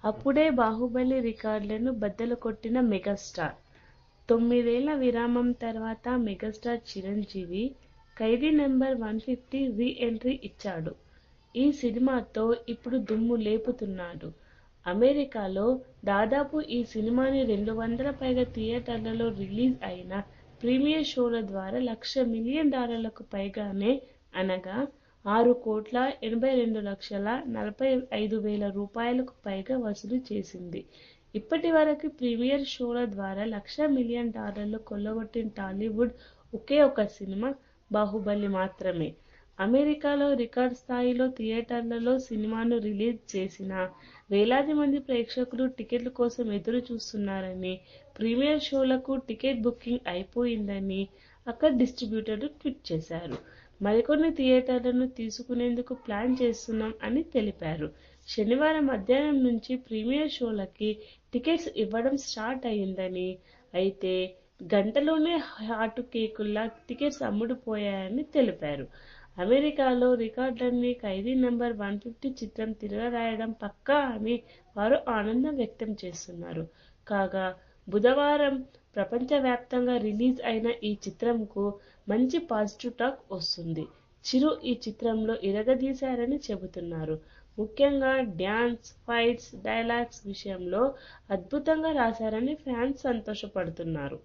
అప్పుడే బాహుబలి రికార్డులను బద్దలు కొట్టిన మెగాస్టార్. 9 ఏళ్ల విరామం తర్వాత మెగాస్టార్ చిరంజీవి ఖైదీ నంబర్ 150 రీ ఎంట్రీ ఇచ్చాడు. ఈ సినిమాతో ఇప్పుడు దుమ్ము లేపుతున్నాడు. అమెరికాలో దాదాపు ఈ సినిమాని 200 పైగా థియేటర్లలో రిలీజ్ అయిన ప్రీమియర్ షోల ద్వారా $1,00,000 మిలియన్ పైగానే, అనగా $6,82,45,000 పైగా వసూలు చేసింది. ఇప్పటి వరకు ప్రీమియర్ షోల ద్వారా $1,00,000 మిలియన్ కొల్లగొట్టిన టాలీవుడ్ ఒకే ఒక సినిమా బాహుబలి మాత్రమే. అమెరికాలో రికార్డు స్థాయిలో థియేటర్లలో సినిమాను రిలీజ్ చేసినా వేలాది మంది ప్రేక్షకులు టికెట్ల కోసం ఎదురు చూస్తున్నారని, ప్రీమియర్ షోలకు టికెట్ బుకింగ్ అయిపోయిందని అక్కడి డిస్ట్రిబ్యూటర్లు ట్వీట్ చేశారు. మరికొన్ని థియేటర్లను తీసుకునేందుకు ప్లాన్ చేస్తున్నాం అని తెలిపారు. శనివారం మధ్యాహ్నం నుంచి ప్రీమియర్ షోలకి టికెట్స్ ఇవ్వడం స్టార్ట్ అయిందని, అయితే గంటలోనే హాట్ కేకుల్లా టికెట్స్ అమ్ముడుపోయాయని తెలిపారు. అమెరికాలో రికార్డులన్నీ ఖైదీ నంబర్ 150 చిత్రం తిరగరాయడం పక్కా అని వారు ఆనందం వ్యక్తం చేస్తున్నారు. కాగా బుధవారం ప్రపంచవ్యాప్తంగా రిలీజ్ అయిన ఈ చిత్రంకు మంచి పాజిటివ్ టాక్ వస్తుంది. చిరు ఈ చిత్రంలో ఇరగదీశారని చెబుతున్నారు. ముఖ్యంగా డ్యాన్స్, ఫైట్స్, డైలాగ్స్ విషయంలో అద్భుతంగా రాశారని ఫ్యాన్స్ సంతోషపడుతున్నారు.